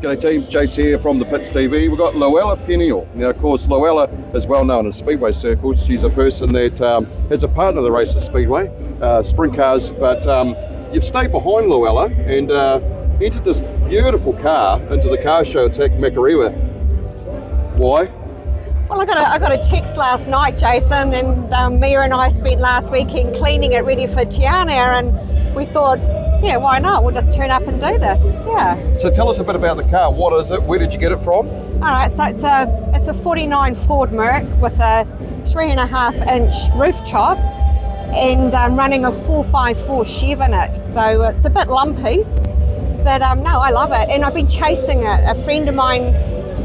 G'day team, Jace here from the Pits TV. We've got Luella Peniel. Now, of course, Luella is well known in Speedway circles. She's a person that is a partner of the race at Speedway, sprint cars, but you've stayed behind Luella and entered this beautiful car into the car show at Makareva. Why? Well, I got a text last night, Jason, and Mia and I spent last weekend cleaning it ready for Tiana, and we thought, yeah, why not? We'll just turn up and do this. Yeah. So tell us a bit about the car. What is it? Where did you get it from? All right, so it's a 49 Ford Merc with a 3.5-inch roof top and running a 454 Chev in it. So it's a bit lumpy, but no, I love it. And I've been chasing it. A friend of mine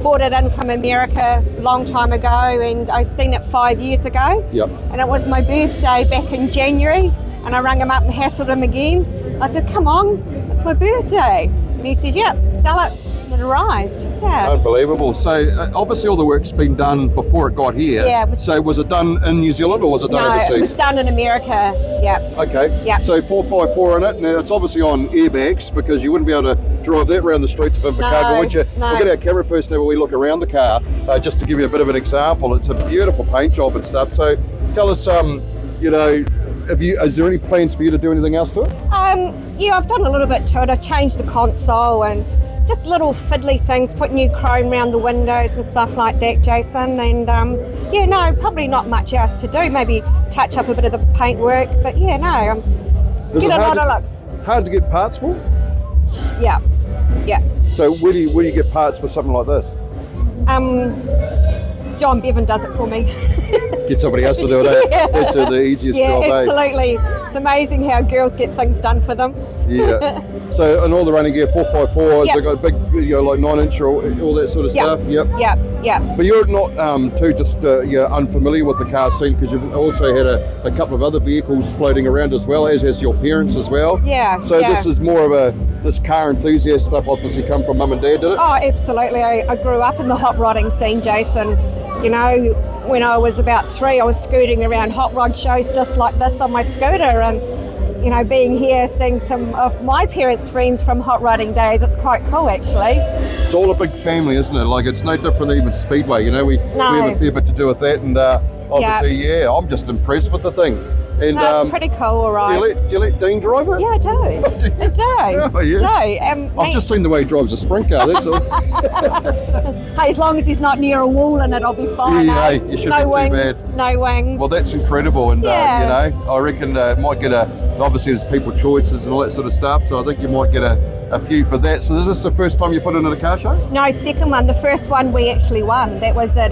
bought it in from America a long time ago, and I seen it 5 years ago. Yep. And it was my birthday back in January, and I rang him up and hassled him again. I said, come on, it's my birthday. And he said, yep, sell it. It arrived. Yeah. Unbelievable. So obviously all the work's been done before it got here. Yeah. So was it done in New Zealand or was it done overseas? No, it was done in America. Yeah. Okay. Yeah. So 454 in it. Now it's obviously on airbags because you wouldn't be able to drive that around the streets of Invercargill, would you? No. We'll get our camera person where we look around the car just to give you a bit of an example. It's a beautiful paint job and stuff. So tell us, is there any plans for you to do anything else to it? Yeah, I've done a little bit to it. I've changed the console and just little fiddly things, put new chrome around the windows and stuff like that, Jason. And yeah, no, probably not much else to do. Maybe touch up a bit of the paintwork, but yeah, no, get a lot of looks. Hard to get parts for? Yeah, yeah. So where do you get parts for something like this? John Bevan does it for me. Get somebody else to do it, eh? Yeah. That's the easiest job, Yeah, absolutely. It's amazing how girls get things done for them. Yeah. So, and all the running gear, 454, Yep. they've got a big, like 9-inch or all that sort of stuff. Yep. Yeah. But you're not you're unfamiliar with the car scene because you've also had a couple of other vehicles floating around as well, as has your parents as well. Yeah. So this is more of this car enthusiast stuff obviously come from mum and dad, did it? Oh, absolutely. I grew up in the hot rodding scene, Jason. You know, when I was about 3, I was scooting around hot rod shows just like this on my scooter, and you know, being here, seeing some of my parents' friends from hot rodding days, it's quite cool actually. It's all a big family, isn't it? Like it's no different than even Speedway, you know, we have a fair bit to do with that, and obviously, I'm just impressed with the thing. And, no, it's pretty cool, all right. Do you let Dean drive it? Yeah, I do. I do. Oh, yeah. Do. I've just seen the way he drives a sprint car, that's all. Hey, as long as he's not near a wall in it, I'll be fine. Yeah, you shouldn't no be wings, too bad. No wings. Well, that's incredible, and I reckon it might get obviously there's people choices and all that sort of stuff, so I think you might get a few for that. So is this the first time you put it in a car show? No, second one. The first one we actually won. That was at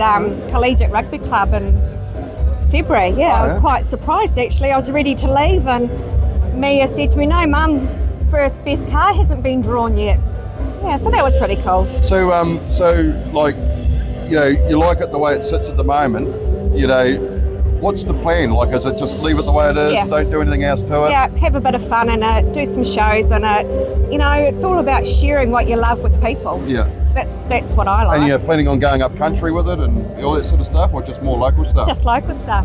Collegiate Rugby Club in February. I was quite surprised actually. I was ready to leave and Mia said to me, no mum, first best car hasn't been drawn yet. Yeah, so that was pretty cool. So like, you know, you like it the way it sits at the moment, you know, what's the plan? Like, is it just leave it the way it is, don't do anything else to it? Yeah, have a bit of fun in it, do some shows in it. You know, it's all about sharing what you love with people. Yeah. That's what I like. And you're planning on going up country with it and all that sort of stuff, or just more local stuff? Just local stuff.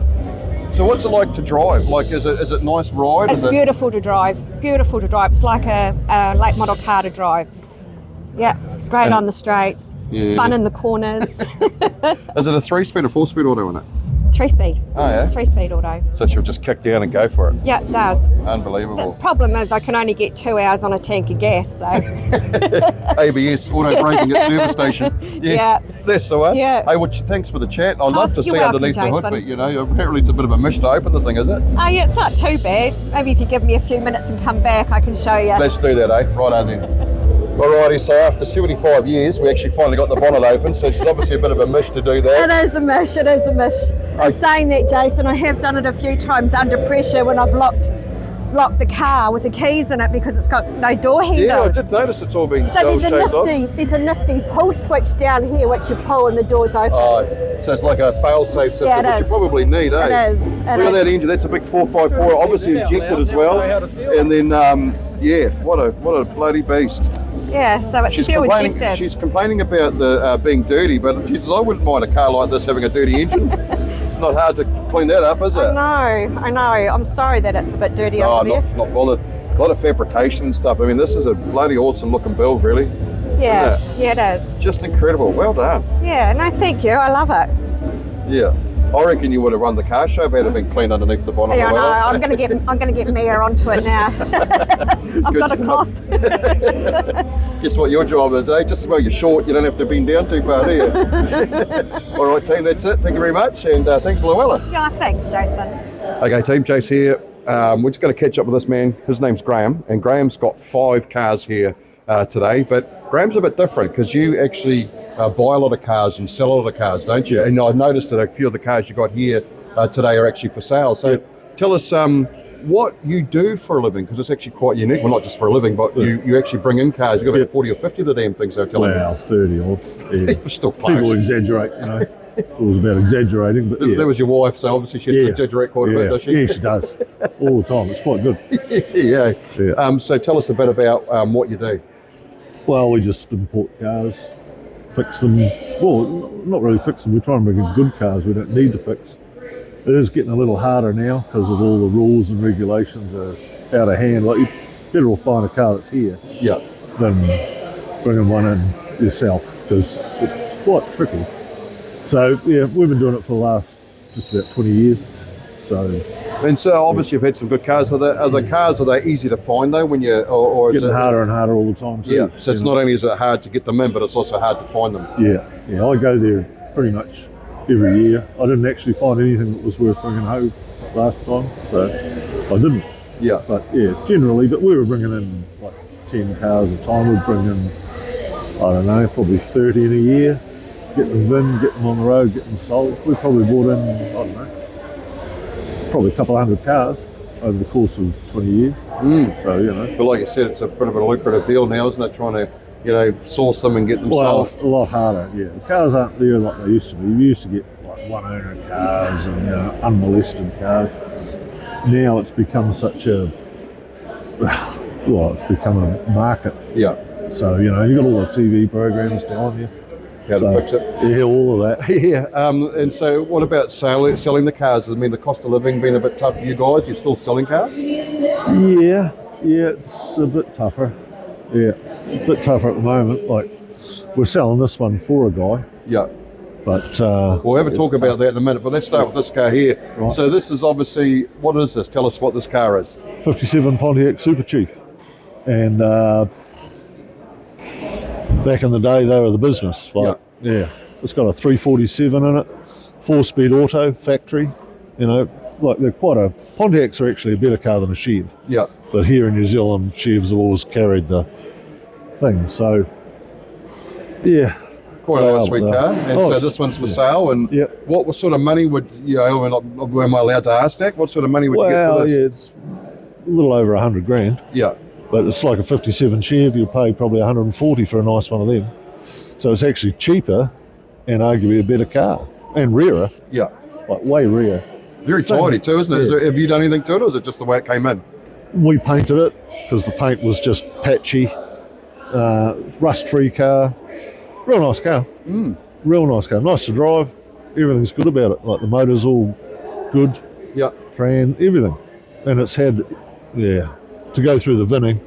So what's it like to drive? Like, is it nice ride? It's beautiful to drive. Beautiful to drive. It's like a late model car to drive. Yeah, great on the straights. Yeah. Fun in the corners. Is it a 3-speed or 4-speed auto in it? 3-speed. Oh yeah. 3-speed auto. So she'll just kick down and go for it. Yeah, it does. Unbelievable. The problem is I can only get 2 hours on a tank of gas, so. ABS, auto braking at service station. Yeah. That's the one. Yeah. Hey, thanks for the chat. I'd love to see welcome, underneath the hood, Jason. but you know, apparently it's a bit of a mish to open the thing, is it? Oh yeah, it's not too bad. Maybe if you give me a few minutes and come back, I can show you. Let's do that, eh? Righto then. Alrighty, so after 75 years, we actually finally got the bonnet open, so it's obviously a bit of a mish to do that. It is a mish, it is a mish. I'm saying that, Jason, I have done it a few times under pressure when I've locked the car with the keys in it because it's got no door handles. Yeah, I did notice it's all been So shaved there's a nifty pull switch down here which you pull and the door's open. Oh, so it's like a fail-safe system, Yeah, it which is. you probably need, eh? It is. Look at that engine, that's a big 454, obviously injected as well. And then, what a bloody beast. Yeah, so it's fuel injected. She's complaining about the being dirty, but she says, I wouldn't mind a car like this having a dirty engine. It's not hard to clean that up, is it? I know. I'm sorry that it's a bit dirty over there. Not bothered. A lot of fabrication and stuff. I mean, this is a bloody awesome looking build, really. Yeah, isn't it? yeah, it is. Just incredible. Well done. Yeah, no, thank you. I love it. Yeah. I reckon you would have run the car show if it had been clean underneath the bonnet. Yeah, I know. I'm gonna get Mia onto it now. I've Good got a stuff. cloth. Guess what your job is, eh? Just while you're short, you don't have to bend down too far, do you? All right, team, that's it. Thank you very much, and thanks, Luella. Yeah, thanks, Jason. Okay, team, Jace here. We're just going to catch up with this man. His name's Graham, and Graham's got 5 cars here today. But Graham's a bit different because you actually buy a lot of cars and sell a lot of cars, don't you? And I've noticed that a few of the cars you got here today are actually for sale. So tell us what you do for a living, because it's actually quite unique. Well, not just for a living, but you actually bring in cars. You've got about 40 or 50 of the damn things they're telling Well, 30 odd. Yeah. Still close. People exaggerate, you know. It's always about exaggerating, but yeah. That was your wife, so obviously she has to exaggerate quite a bit, does she? Yeah, she does. All the time. It's quite good. Yeah. So tell us a bit about what you do. Well, we just import cars, fix them. Well, not really fix them. We try and bring in good cars we don't need to fix. It is getting a little harder now because of all the rules and regulations are out of hand. Like, you're better off buying a car that's here than bringing one in yourself, because it's quite tricky. So, yeah, we've been doing it for the last just about 20 years. And so obviously you've had some good cars. Are they easy to find though when you or is Getting it harder and harder all the time too. Yeah, so it's not only is it hard to get them in, but it's also hard to find them. Yeah, I go there pretty much every year. I didn't actually find anything that was worth bringing home last time, so I didn't. Yeah. But yeah, generally, but we were bringing in like 10 cars a time. We'd bring in, I don't know, probably 30 in a year. Get them in, get them on the road, get them sold. We probably brought in, I don't know, probably a couple of 100 cars over the course of 20 years. So, you know. But like you said, it's a bit of a lucrative deal now, isn't it? Trying to, source them and get them Well, sold. a lot harder, yeah. The cars aren't there like they used to be. We used to get like one owner cars and unmolested cars. Now it's become such a, well, it's become a market. Yeah. So, you got all the TV programs telling you How to fix it. Yeah, all of that. Yeah. And so what about selling the cars? I mean, the cost of living being a bit tough for you guys? You're still selling cars? Yeah, it's a bit tougher. Yeah, it's a bit tougher at the moment. Like, we're selling this one for a guy. Yeah. But we'll have a talk about that in a minute, but let's start with this car here. Right. So this is obviously, what is this? Tell us what this car is. 57 Pontiac Super Chief. And back in the day, they were the business. Like, yeah. It's got a 347 in it, 4-speed auto, factory. Like they're quite a... Pontiacs are actually a better car than a Chev. Yeah. But here in New Zealand, Chevs have always carried the thing. So, yeah. Quite a nice sweet car. And so this one's for sale. And what sort of money would, am I allowed to ask that? What sort of money would you get for this? Yeah, it's a little over 100 grand. Yeah. But it's like a 57 Chev, you'll pay probably 140 for a nice one of them. So it's actually cheaper and arguably a better car. And rarer. Yeah. Like way rarer. Very tidy too, isn't it? Yeah. Have you done anything to it, or is it just the way it came in? We painted it because the paint was just patchy. Rust-free car. Real nice car. Real nice car. Nice to drive. Everything's good about it. Like the motor's all good. Yeah. Fan, everything. And it's had, to go through the vinning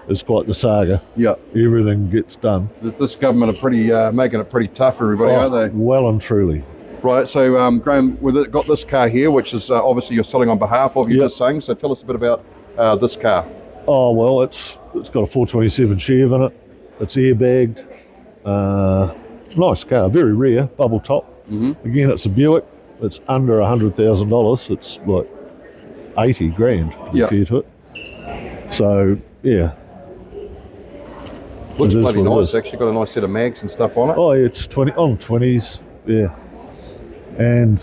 is quite the saga. Yeah. Everything gets done. This government are pretty making it pretty tough for everybody, aren't they? Well and truly. Right, so Graham, we've got this car here, which is obviously you're selling on behalf of, you're just saying, so tell us a bit about this car. Oh, well, it's got a 427 Chev in it. It's airbagged. Nice car, very rare, bubble top. Again, it's a Buick. It's under $100,000. It's like 80 grand to be fair to it. So, yeah. Looks bloody nice. It's actually got a nice set of mags and stuff on it. Oh, yeah, it's 20s, yeah. And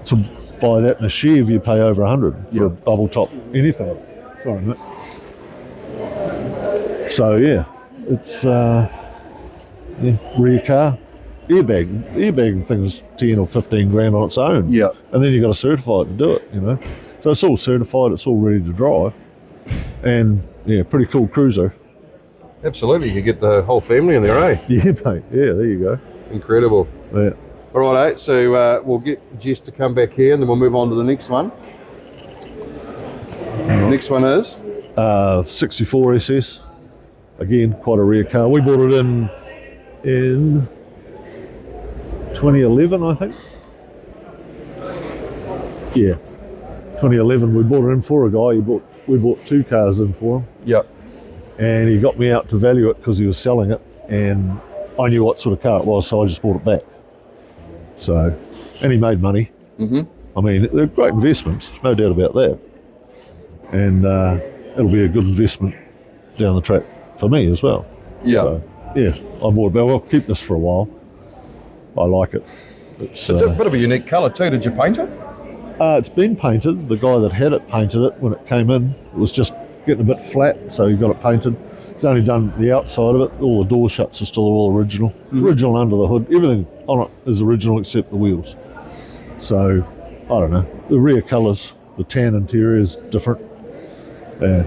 to buy that in a Chev, you pay over 100 for a bubble top anything. Sorry, mate. So, yeah, it's rear car. Airbag thing's 10 or 15 grand on its own. Yeah. And then you've got to certify it to do it, So it's all certified, it's all ready to drive. And, pretty cool cruiser. Absolutely, you can get the whole family in there, eh? Yeah, mate. Yeah, there you go. Incredible. Yeah. All right, so we'll get Jess to come back here and then we'll move on to the next one. The next one is? 64 SS. Again, quite a rare car. We bought it in in 2011, I think. Yeah, 2011. We bought it in for a guy. We bought 2 cars in for him, Yep. and he got me out to value it because he was selling it, and I knew what sort of car it was, so I just bought it back. So, and he made money. Mm-hmm. I mean, they're great investments, no doubt about that. And it'll be a good investment down the track for me as well. Yeah. So, yeah, I bought it back. I'll keep this for a while. I like it. It's a bit of a unique colour too. Did you paint it? It's been painted. The guy that had it painted it when it came in. It was just getting a bit flat, so he got it painted. He's only done the outside of it. All the door shuts are still all original. It's original under the hood. Everything on it is original except the wheels. So, I don't know. The rear colours, the tan interior is different. Yeah.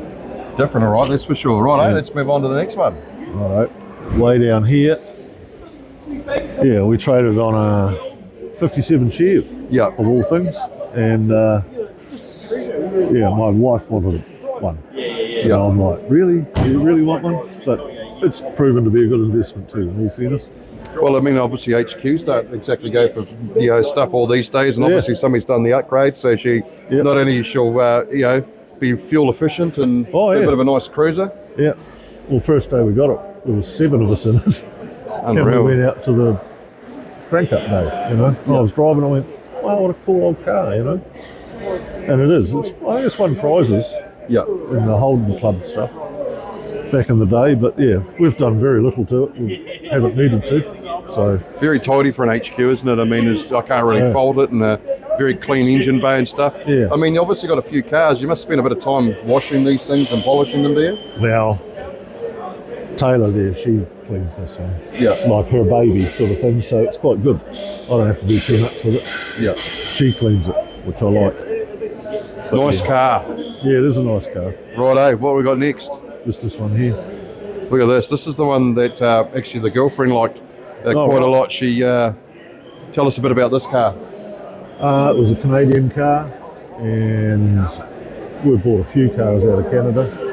Different, all right, that's for sure. Right, let's move on to the next one. All right. Way down here. Yeah, we traded on a 57 Chev, Yeah. of all things. And, yeah, my wife wanted one. And I'm like, really? Do you really want one? But it's proven to be a good investment too, in all fairness. Well, I mean, obviously HQs don't exactly go for stuff all these days, and obviously somebody's done the upgrade, so she not only she'll be fuel efficient and be a bit of a nice cruiser. Yeah. Well, first day we got it, there was 7 of us in it. Unreal. And we went out to the crank-up day, you know. And I was driving, I went, wow, what a cool old car, you know. And it is. I think it's won prizes in the Holden Club stuff back in the day, but yeah, we've done very little to it. We haven't needed to. So very tidy for an HQ, isn't it? I mean, I can't really fault it, and a very clean engine bay and stuff. Yeah. I mean, you obviously got a few cars. You must spend a bit of time washing these things and polishing them, do you? now, Taylor there, she cleans this one. Yeah. It's like her baby sort of thing, so it's quite good. I don't have to do too much with it. Yeah. She cleans it, which I like. But Nice car. Yeah, it is a nice car. Righto, what we got next? Just this one here. Look at this. This is the one that actually the girlfriend liked quite a lot. She tell us a bit about this car. It was a Canadian car, and we bought a few cars out of Canada.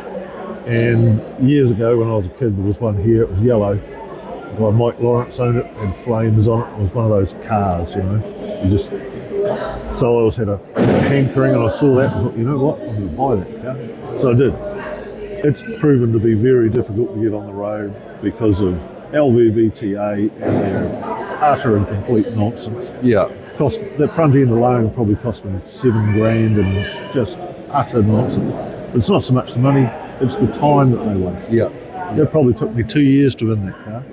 And years ago, when I was a kid, there was one here. It was yellow. The guy Mike Lawrence owned it, had flames on it. It was one of those cars, you know. You just. So I always had a hankering, and I saw that and thought, you know what, I'm going to buy that car. So I did. It's proven to be very difficult to get on the road because of LVVTA and their utter and complete nonsense. Yeah. The front end alone probably cost me $7,000 and just utter nonsense. It's not so much the money, it's the time that they waste. Yeah. It probably took me 2 years to win that car.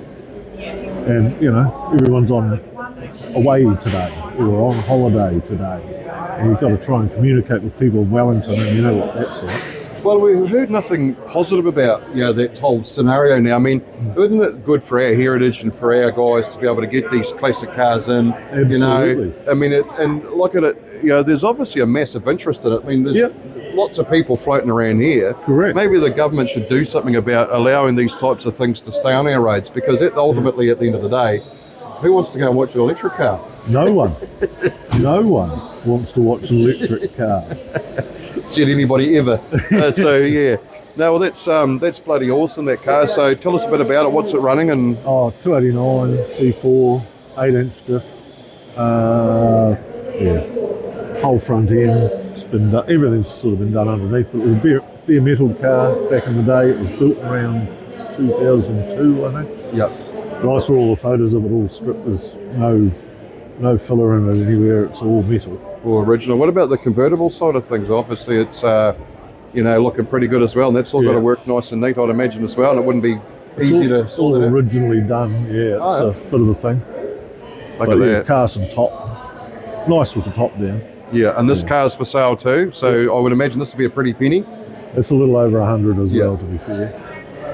And, you know, everyone's on away today, or on holiday today. And you've got to try and communicate with people in Wellington, and you know what that's like. Well, we've heard nothing positive about that whole scenario now. I mean, isn't it good for our heritage and for our guys to be able to get these classic cars in? Absolutely. You know, I mean, and look at it. You know, there's obviously a massive interest in it. I mean, there's lots of people floating around here. Correct. Maybe the government should do something about allowing these types of things to stay on our roads, because ultimately, at the end of the day, who wants to go and watch an electric car? No one. No one wants to watch an electric car. Said anybody ever. So yeah. No, well that's bloody awesome, that car. So tell us a bit about it. What's it running? And 289 C4, 8-inch diff. Whole front end. It's been done, everything's sort of been done underneath. But it was a bare metal car back in the day. It was built around 2002, I think. Yep. But I saw all the photos of it all stripped. There's no filler in it anywhere. It's all metal. All original. What about the convertible side of things? Obviously, it's looking pretty good as well, and that's all got to work nice and neat, I'd imagine, as well. And it wouldn't be easy to It's all originally done. Yeah, it's a bit of a thing. Look at that. Carson top, nice with the top down. Yeah, and this car's for sale too. So I would imagine this would be a pretty penny. It's a little over 100 as well, to be fair.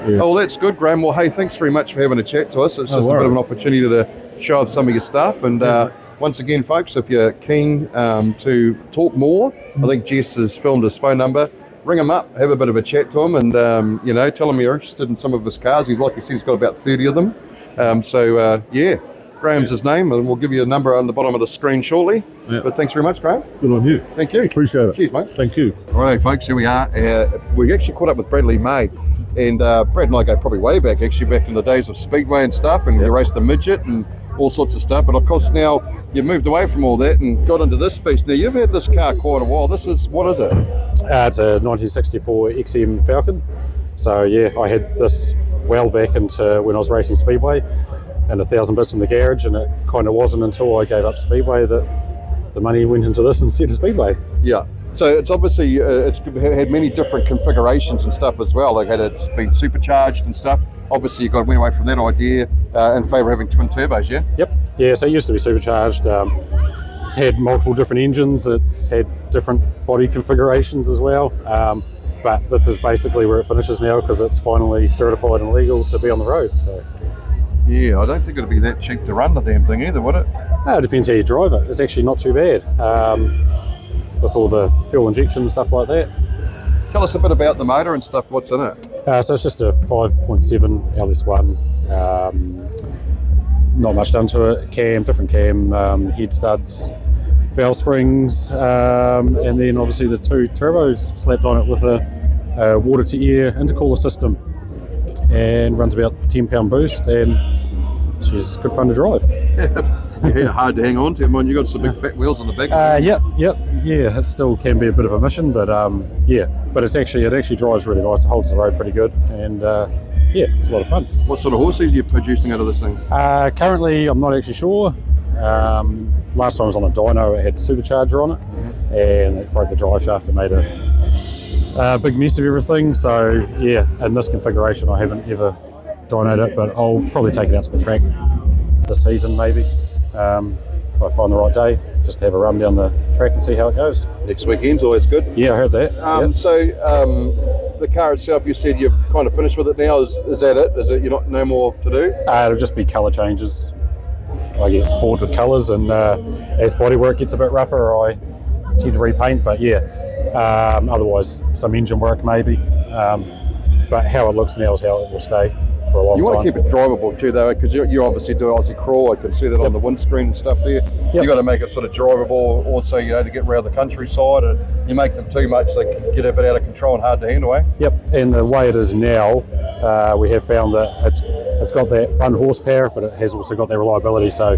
Yeah. Oh, well, that's good, Graham. Well, hey, thanks very much for having a chat to us. It's just a bit of an opportunity to show off some of your stuff. And once again, folks, if you're keen to talk more, I think Jess has filmed his phone number. Ring him up, have a bit of a chat to him, and tell him you're interested in some of his cars. He's, like you said, he's got about 30 of them. Graham's his name, and we'll give you a number on the bottom of the screen shortly. Yeah. But thanks very much, Graham. Good on you. Thank you. Appreciate it. Cheers, mate. Thank you. All right, folks, here we are. We actually caught up with Bradley May. And Brad and I go probably way back, actually back in the days of Speedway and stuff, and we raced the midget and all sorts of stuff. But of course now you've moved away from all that and got into this piece. Now you've had this car quite a while. What is it? It's a 1964 XM Falcon. So yeah, I had this well back into when I was racing Speedway, and 1,000 bits in the garage, and it kind of wasn't until I gave up Speedway that the money went into this instead of Speedway. Yeah. So it's obviously it's had many different configurations and stuff as well. Like it's been supercharged and stuff. Obviously you went away from that idea in favour of having twin turbos, yeah? Yep. Yeah. So it used to be supercharged. It's had multiple different engines. It's had different body configurations as well. But this is basically where it finishes now because it's finally certified and legal to be on the road. So yeah, I don't think it'd be that cheap to run the damn thing either, would it? It depends how you drive it. It's actually not too bad with all the fuel injection and stuff like that. Tell us a bit about the motor and stuff. What's in it? So it's just a 5.7 LS1. Not much done to it. Different cam, head studs, valve springs, and then obviously the 2 turbos slapped on it with a water to air intercooler system, and runs about 10-pound boost, and she's good fun to drive. Yeah, hard to hang on to. Man, you got some big fat wheels on the back. Yep. Yeah, it still can be a bit of a mission, but but it actually drives really nice. It holds the road pretty good, and it's a lot of fun. What sort of horses are you producing out of this thing? Currently, I'm not actually sure. Last time I was on a dyno, it had supercharger on it, and it broke the drive shaft and made a big mess of everything. So yeah, in this configuration, I haven't ever dynoed it, but I'll probably take it out to the track this season maybe, if I find the right day, just to have a run down the track and see how it goes. Next weekend's always good. Yeah, I heard that. Yep. So the car itself, you said you've kind of finished with it now. Is that it? Is it no more to do? It'll just be colour changes. I get bored with colours, and as bodywork gets a bit rougher, I tend to repaint. But yeah, otherwise some engine work maybe. But how it looks now is how it will stay for a long time. You want to keep it drivable too, though, because you obviously do Aussie crawl. I can see that on the windscreen and stuff there. Yep. You got to make it sort of drivable, also, to get around the countryside. And you make them too much, they can get a bit out of control and hard to handle, eh? Yep. And the way it is now, we have found that it's got that front horsepower, but it has also got that reliability. So,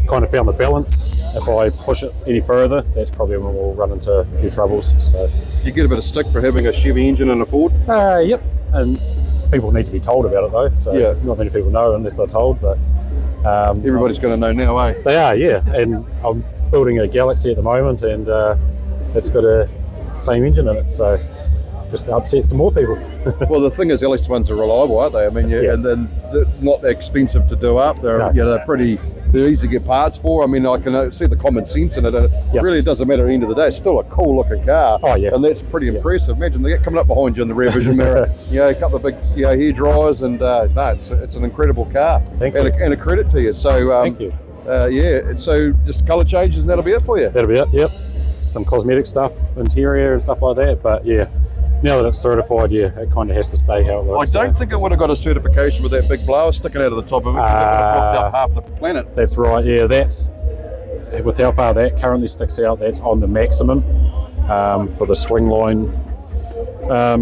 kind of found the balance. If I push it any further, that's probably when we'll run into a few troubles. So, you get a bit of stick for having a Chevy engine in a Ford. Yep. And people need to be told about it though, so yeah. Not many people know unless they're told, but everybody's going to know now, eh? They are, yeah. And I'm building a Galaxy at the moment, and it's got a same engine in it, so just to upset some more people. Well, the thing is, LS ones are reliable, aren't they? I mean, and then they're not that expensive to do up. They're they're easy to get parts for. I mean, I can see the common sense in it. It really doesn't matter at the end of the day. It's still a cool looking car. Oh yeah, and that's pretty impressive. Imagine they get coming up behind you in the rear vision mirror. A couple of big hair dryers, and it's an incredible car. Thank you. And a credit to you. So thank you. So just colour changes, and that'll be it for you. That'll be it. Yep. Some cosmetic stuff, interior and stuff like that. But yeah. Now that it's certified, it kind of has to stay how it looks. I don't think it would have got a certification with that big blower sticking out of the top of it, because it would have blocked up half the planet. That's right, yeah. That's with how far that currently sticks out, that's on the maximum for the string line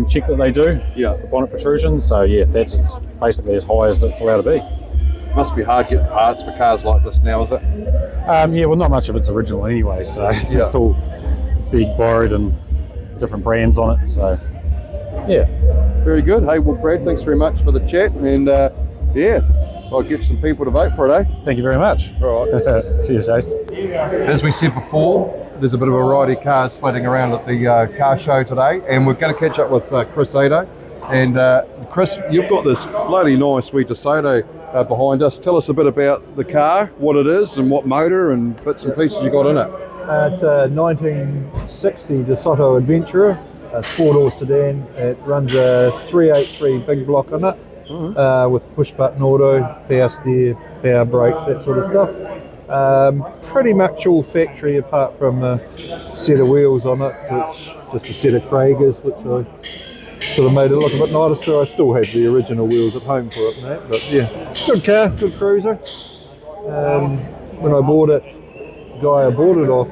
check that they do for bonnet protrusion. So yeah, that's basically as high as it's allowed to be. Must be hard to get parts for cars like this now, is it? Well, not much of it's original anyway, so it's all big, borrowed, and different brands on it, so yeah. Very good. Hey, well, Brad, thanks very much for the chat, and I'll get some people to vote for it, eh? Thank you very much. All right. Cheers, Jace. As we said before, there's a bit of a variety of cars floating around at the car show today, and we're going to catch up with Chris Ado. And Chris, you've got this bloody nice sweet DeSoto behind us. Tell us a bit about the car, what it is, and what motor and bits and pieces you got in it. It's a 1960 DeSoto Adventurer, a 4-door sedan. It runs a 383 big block on it, with push-button auto, power steer, power brakes, that sort of stuff. Pretty much all factory apart from a set of wheels on it, which just a set of Kragers, which I sort of made it look a bit nicer. I still had the original wheels at home for it and that, but yeah, good car, good cruiser. When I bought it, guy I bought it off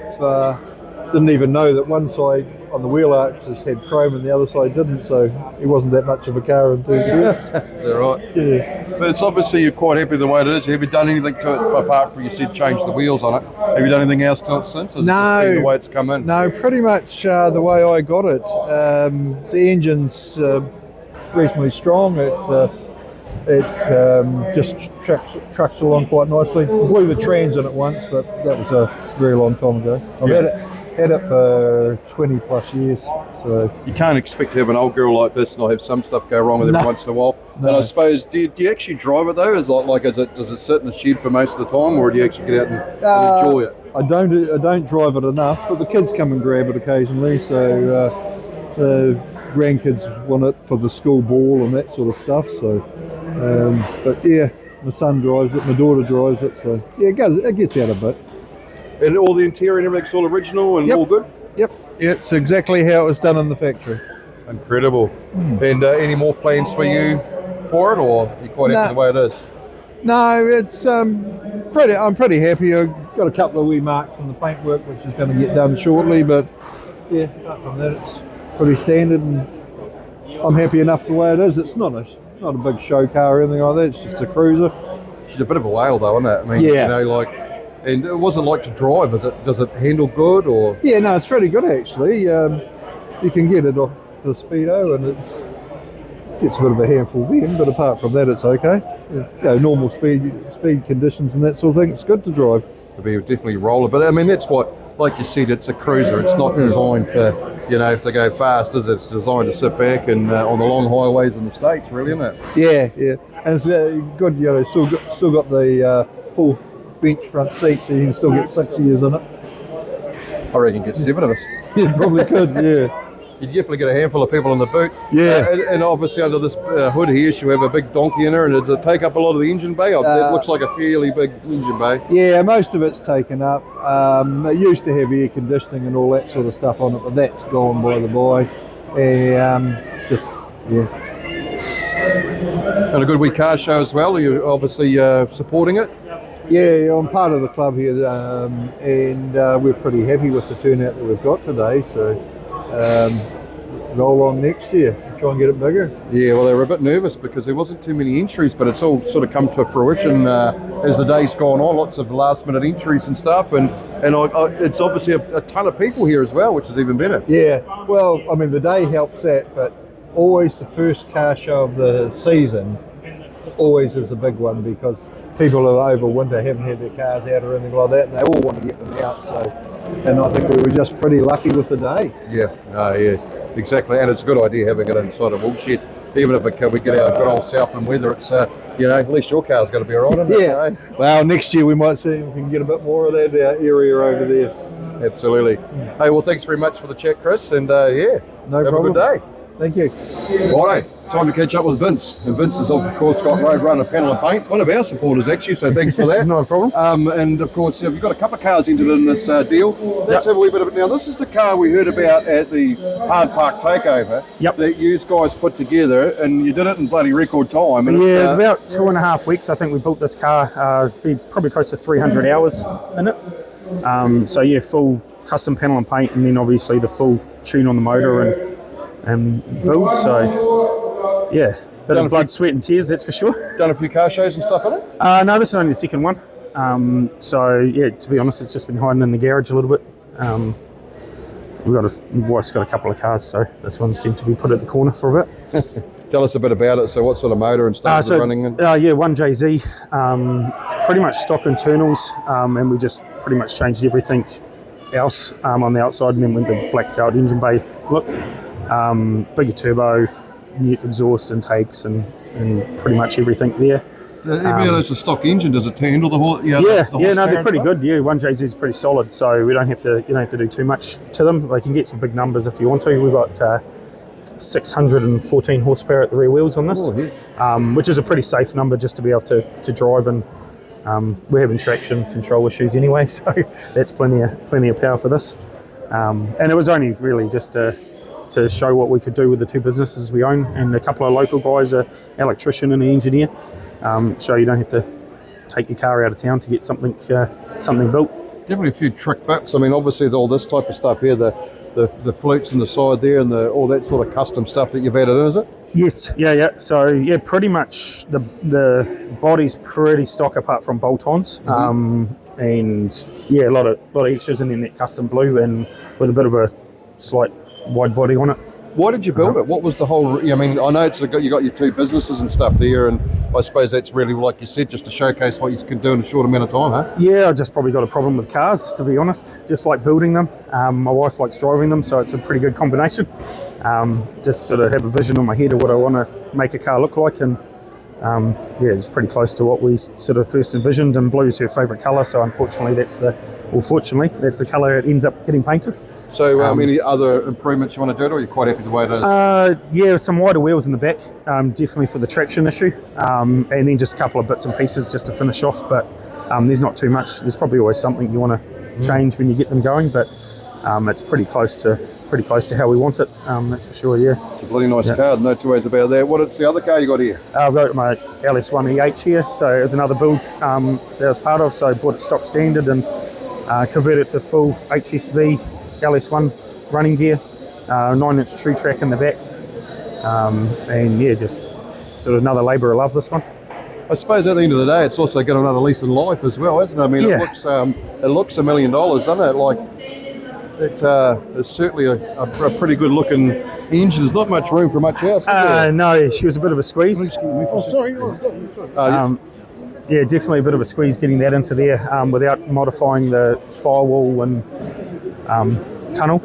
didn't even know that one side on the wheel arches had chrome and the other side didn't, so he wasn't that much of a car enthusiast. Is that right? Yeah. But it's obviously you're quite happy the way it is. Have you done anything to it apart from you said change the wheels on it? Have you done anything else to it since? Or is it just been the way it's come in? No, pretty much the way I got it. The engine's reasonably strong. It just trucks along quite nicely. Blew the trans in it once, but that was a very long time ago. I've had it for 20 plus years. So You can't expect to have an old girl like this and not have some stuff go wrong with it every once in a while. No. And I suppose, do you actually drive it though? Does it sit in the shed for most of the time, or do you actually get out and enjoy it? I don't drive it enough, but the kids come and grab it occasionally. So the grandkids want it for the school ball and that sort of stuff. So, but yeah, my son drives it, my daughter drives it. So yeah, it gets out a bit. And all the interior and everything's all original and all good? Yep, yeah, it's exactly how it was done in the factory. Incredible. And any more plans for you for it, or are you quite happy the way it is? No, it's I'm pretty happy. I've got a couple of wee marks on the paintwork, which is going to get done shortly. But yeah, apart from that, it's pretty standard, and I'm happy enough the way it is. It's not a big show car or anything like that. It's just a cruiser. It's a bit of a whale though, isn't it? I mean, Yeah. And it wasn't like to drive. Does it handle good, or? Yeah, no, it's pretty good actually. You can get it off the speedo, and gets a bit of a handful then, but apart from that, it's okay. Normal speed conditions and that sort of thing. It's good to drive. It'll be definitely roller, but I mean that's what, like you said, it's a cruiser. It's not designed for to go fast, is it? It's designed to sit back and on the long highways in the States, really, isn't it? Yeah, and it's good. Still got the full bench front seat, so you can still get 6 years in it. I reckon get 7 of us. You probably could, yeah. You'd definitely get a handful of people in the boot. Yeah. And obviously under this hood here, she'll have a big donkey in her, and does it take up a lot of the engine bay? It looks like a fairly big engine bay. Yeah, most of it's taken up. It used to have air conditioning and all that sort of stuff on it, but that's gone by the by. And a good wee car show as well. Are you obviously supporting it? Yeah, I'm part of the club here, and we're pretty happy with the turnout that we've got today. So roll on next year, try and get it bigger. Yeah, well, they were a bit nervous because there wasn't too many entries, but it's all sort of come to fruition as the day's gone on. Lots of last-minute entries and stuff, and it's obviously a ton of people here as well, which is even better. Yeah, well, I mean, the day helps that, but always the first car show of the season always is a big one because people who over winter haven't had their cars out or anything like that, and they all want to get them out. So, and I think we were just pretty lucky with the day. Yeah, exactly. And it's a good idea having it inside a wool shed, even if we get our good old Southland weather. It's at least your car's going to be all right, isn't it? Yeah. Well, next year we might see if we can get a bit more of that area over there. Absolutely. Hey, well, thanks very much for the chat, Chris, and No have problem. a good day. Thank you. Righto, time to catch up with Vince. And Vince has, of course, got Roadrunner Panel and Paint, one of our supporters, actually, so thanks for that. No problem. And, of course, you've got a couple of cars entered in this deal. Let's have a wee bit of it. Now, this is the car we heard about at the Hard Park Takeover that you guys put together, and you did it in bloody record time. And it was about 2.5 weeks, I think we built this car. Probably close to 300 hours in it. Full custom panel and paint, and then obviously the full tune on the motor and build. So bit of blood, sweat and tears, that's for sure. Done a few car shows and stuff in it? No, this is only the second one. To be honest, it's just been hiding in the garage a little bit. My wife's got a couple of cars, so this one seemed to be put at the corner for a bit. Tell us a bit about it. So what sort of motor and stuff is it running in? 1JZ, pretty much stock internals, and we just pretty much changed everything else on the outside, and then went the blacked out engine bay look. Bigger turbo, new exhaust intakes, and pretty much everything there. Even though it's a stock engine, does it handle the whole? They're pretty good. Yeah, 1JZ is pretty solid, so we don't have to do too much to them. They can get some big numbers if you want to. We've got 614 horsepower at the rear wheels on this, which is a pretty safe number just to be able to drive, and we're having traction control issues anyway, so that's plenty of power for this. And it was only really just to show what we could do with the two businesses we own, and a couple of local guys, an electrician and an engineer, so you don't have to take your car out of town to get something built. Definitely a few trick bits. I mean, obviously all this type of stuff here, the the flutes in the side there and all that sort of custom stuff that you've added in, is it? Yes, yeah. So yeah, pretty much the body's pretty stock apart from bolt-ons, and yeah, a lot of extras in that custom blue and with a bit of a slight wide body on it. Why did you build it? What was the whole? I mean, I know you got your two businesses and stuff there, and I suppose that's really, like you said, just to showcase what you can do in a short amount of time, huh? Yeah, I just probably got a problem with cars, to be honest. Just like building them. My wife likes driving them, so it's a pretty good combination. Just sort of have a vision in my head of what I want to make a car look like, and yeah, it's pretty close to what we sort of first envisioned, and blue is her favourite colour, so fortunately that's the colour it ends up getting painted. So any other improvements you want to do, or are you quite happy the way it is? Yeah, some wider wheels in the back, definitely for the traction issue, and then just a couple of bits and pieces just to finish off, but there's not too much. There's probably always something you want to change when you get them going, but it's pretty close to how we want it, that's for sure, yeah. It's a bloody nice car, no two ways about that. What's the other car you got here? I've got my LS1 EH here, so it's another build that I was part of, so I bought it stock standard and converted it to full HSV LS1 running gear, 9-inch true track in the back, and yeah, just sort of another labour of love, this one. I suppose at the end of the day, it's also got another lease in life as well, isn't it? I mean, Yeah. it looks $1 million, doesn't it? Like, it's certainly a pretty good looking engine. There's not much room for much else, is there? No, she was a bit of a squeeze. Yeah, definitely a bit of a squeeze getting that into there without modifying the firewall and tunnel.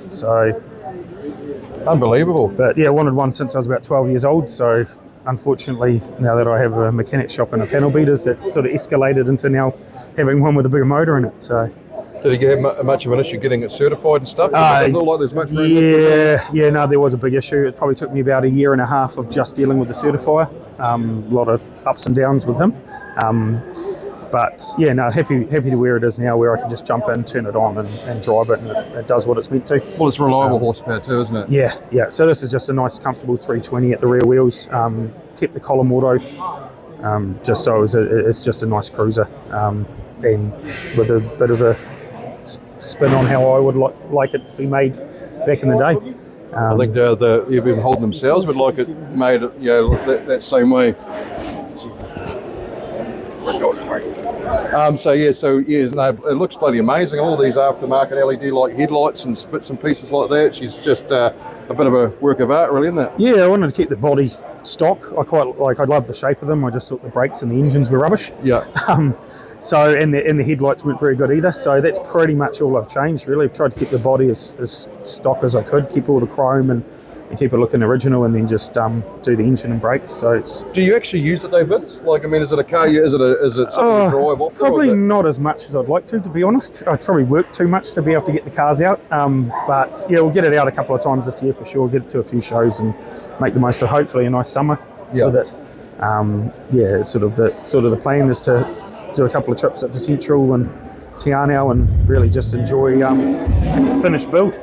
So, Unbelievable. but yeah, I wanted one since I was about 12 years old. So, unfortunately, now that I have a mechanic shop and a panel beaters, it sort of escalated into now having one with a bigger motor in it. So. Did you have much of an issue getting it certified and stuff? It doesn't look like there's much room. No, there was a big issue. It probably took me about 1.5 years of just dealing with the certifier. A lot of ups and downs with him. But yeah, no, happy to where it is now, where I can just jump in, turn it on and drive it, and it does what it's meant to. Well, it's reliable horsepower too, isn't it? Yeah. So this is just a nice, comfortable 320 at the rear wheels. Kept the column auto, just so it's just a nice cruiser, and with a bit of a spin on how I would like it to be made back in the day. I think you've been holding themselves, but like it made it, that same way. It looks bloody amazing. All these aftermarket LED light headlights and bits and pieces like that. She's just a bit of a work of art, really, isn't it? Yeah, I wanted to keep the body stock. I love the shape of them. I just thought the brakes and the engines were rubbish. Yeah. So and the headlights weren't very good either. So that's pretty much all I've changed, really. I've tried to keep the body as stock as I could, keep all the chrome and keep it looking original, and then just do the engine and brakes. So it's. Do you actually use it though, Vince? Like, I mean, is it a car? Is it something you drive off? Probably not as much as I'd like to be honest. I'd probably work too much to be able to get the cars out. But yeah, we'll get it out a couple of times this year for sure. Get it to a few shows and make the most of hopefully a nice summer with it. Sort of the plan is to do a couple of trips up to Central and Te Anau and really just enjoy finished build.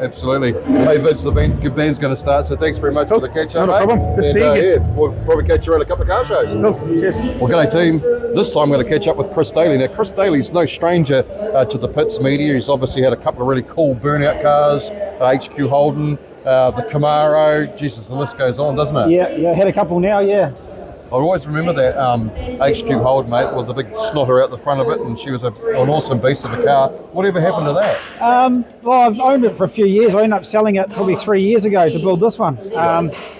Absolutely. Hey Vince, the band's going to start, so thanks very much for the catch up. Not a problem. Good to see you. Yeah, we'll probably catch you around a couple of car shows. Cool. Cheers. Well, g'day team. This time I'm going to catch up with Chris Daly. Now, Chris Daly's no stranger to the pits media. He's obviously had a couple of really cool burnout cars, HQ Holden, the Camaro. Jesus, the list goes on, doesn't it? Yeah, had a couple now, yeah. I always remember that HQ Hold, mate, with the big snotter out the front of it, and she was an awesome beast of a car. Whatever happened to that? Well, I've owned it for a few years. I ended up selling it probably 3 years ago to build this one.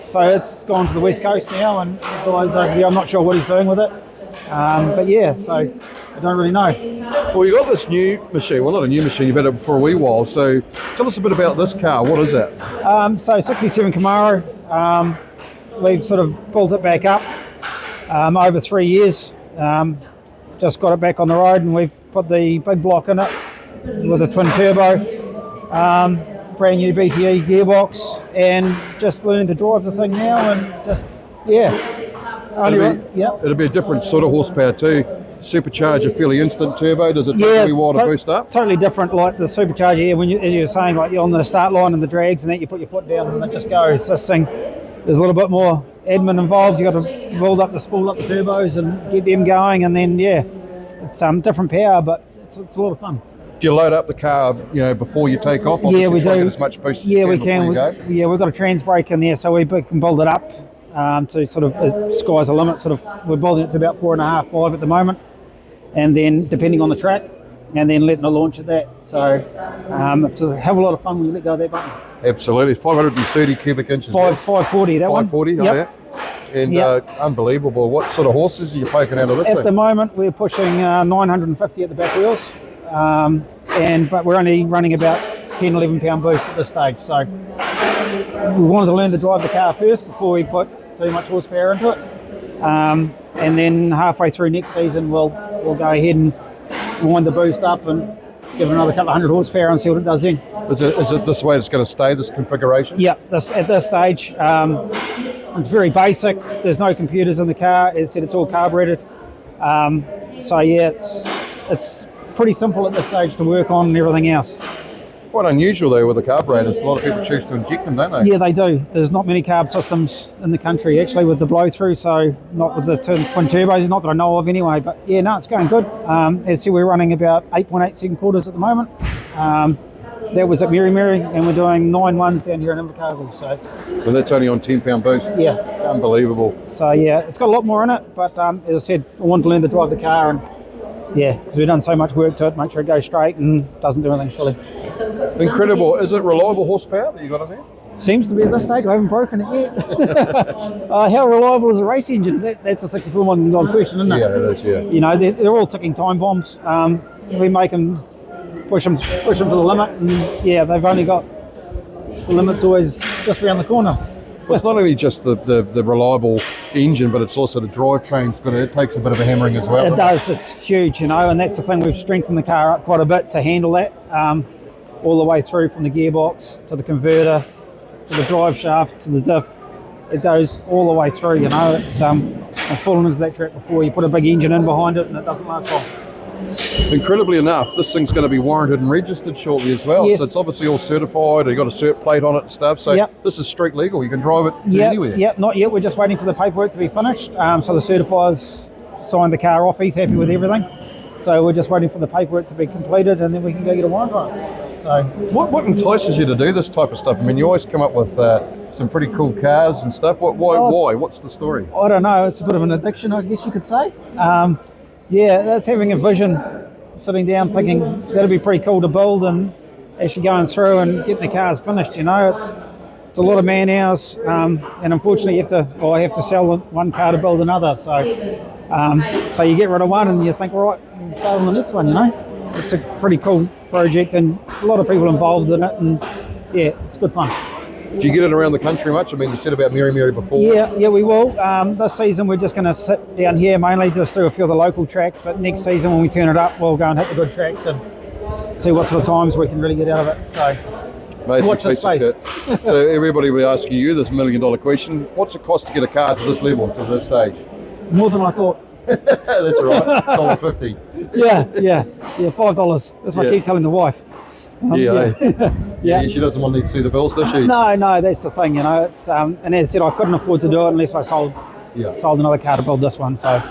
So it's gone to the West Coast now, and I'm not sure what he's doing with it. But yeah, so I don't really know. Well, you got this new machine. Well, not a new machine. You've had it for a wee while. So tell us a bit about this car. What is it? So 67 Camaro. We've sort of built it back up over 3 years. Just got it back on the road, and we've put the big block in it with a twin turbo, brand new BTE gearbox, and just learning to drive the thing now, and just It'll be a different sort of horsepower too. Supercharger, fairly instant turbo. Does it take a wee while to boost up? Totally different, like the supercharger here. When as you were saying, like you're on the start line and the drags, and that you put your foot down and it just goes. This thing, there's a little bit more admin involved. You got to spool up the turbos and get them going, and then it's different power, but it's a lot of fun. Do you load up the car, before you take off? Obviously, Yeah, we try and do. get as much boost as Yeah, you we can before can. you go. Yeah, we've got a trans brake in there, so we can build it up to sort of sky's the limit. Sort of, we're building it to about 4.5, 5 at the moment, and then depending on the track, and then letting it launch at that. So it's a hell of a lot of fun when you let go of that button. Absolutely. 530 cubic inches. 540, that one. 540, Yep. yeah. And Yep. unbelievable. What sort of horses are you poking out of this At thing? the moment, we're pushing 950 at the back wheels, but we're only running about 10, 11 pound boost at this stage. So we wanted to learn to drive the car first before we put too much horsepower into it. And then halfway through next season, we'll go ahead and wind the boost up and give it another couple of hundred horsepower and see what it does then. Is it this way it's going to stay, this configuration? Yeah, at this stage, it's very basic. There's no computers in the car. As I said, it's all carbureted. So yeah, it's pretty simple at this stage to work on and everything else. Quite unusual though with the carburetors. A lot of people choose to inject them, don't they? Yeah, they do. There's not many carb systems in the country actually with the blow through, so not with the twin turbos, not that I know of anyway. But yeah, no, it's going good. As I said, we're running about 8.8 second quarters at the moment. That was at Mary and we're doing 9.1s down here in Invercargill. So And that's only on 10 pound boost. yeah, Unbelievable. so yeah, it's got a lot more in it. But as I said, I wanted to learn to drive the car, and yeah, because we've done so much work to it, make sure it goes straight and doesn't do anything silly. Incredible. Is it reliable horsepower that you got in there? Seems to be at this stage. I haven't broken it yet. How reliable is a race engine? That's a 64 million question, isn't it? Yeah, it is, yeah. You know, they're all ticking time bombs. We make them push them to the limit, and yeah, they've only got the limit's always just around the corner. Well, it's not only just the reliable engine, but it's also the drivetrain's got it takes a bit of a hammering as well. It does. It's huge, you know, and that's the thing. We've strengthened the car up quite a bit to handle that, all the way through from the gearbox to the converter to the drive shaft to the diff. It goes all the way through, you know. It's I've fallen into that trap before. You put a big engine in behind it and it doesn't last long. Incredibly enough, this thing's going to be warranted and registered shortly as well. Yes. So it's obviously all certified. You've got a cert plate on it and stuff. So Yep. this is street legal. You can drive it anywhere. Yeah, not yet. We're just waiting for the paperwork to be finished. So the certifier's signed the car off. He's happy with everything. So we're just waiting for the paperwork to be completed, and then we can go get a warrant on it. So What entices you to do this type of stuff? I mean, you always come up with some pretty cool cars and stuff. Why? What's the story? I don't know. It's a bit of an addiction, I guess you could say. Yeah, that's having a vision, sitting down thinking that'd be pretty cool to build, and actually going through and getting the cars finished. You know, it's a lot of man hours, and unfortunately, I have to sell one car to build another. So you get rid of one, and you think, right, we'll start on the next one. You know, it's a pretty cool project, and a lot of people involved in it, and yeah, it's good fun. Do you get it around the country much? I mean, you said about Mary before. Yeah, we will. This season we're just going to sit down here mainly, just do a few of the local tracks, but next season when we turn it up, we'll go and hit the good tracks and see what sort of times we can really get out of it. So Amazing watch this piece of space. kit. So everybody will be asking you this $1 million question. What's it cost to get a car to this level, to this stage? More than I thought. That's right, $1.50. Yeah, $5. That's what I Yeah. keep telling the wife. Yeah, she doesn't want to see the bills, does she? No, that's the thing, you know. It's and as I said, I couldn't afford to do it unless I sold another car to build this one. So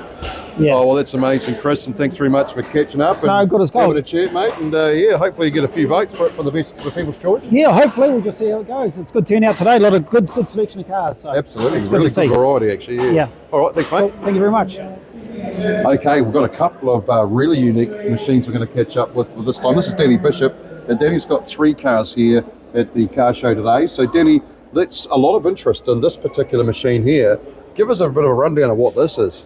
yeah. Oh, well, that's amazing, Chris, and thanks very much for catching up. And No, good as gold. having a chat, mate. And hopefully you get a few votes for the best for People's Choice. Yeah, hopefully we'll just see how it goes. It's good turnout today. A lot of good selection of cars. So Absolutely, it's good really to see. good variety, actually. Yeah. All right, thanks, mate. Well, thank you very much. Okay, we've got a couple of really unique machines we're going to catch up with this time. This is Danny Bishop, and Danny's got 3 cars here at the car show today. So, Danny, that's a lot of interest in this particular machine here. Give us a bit of a rundown of what this is.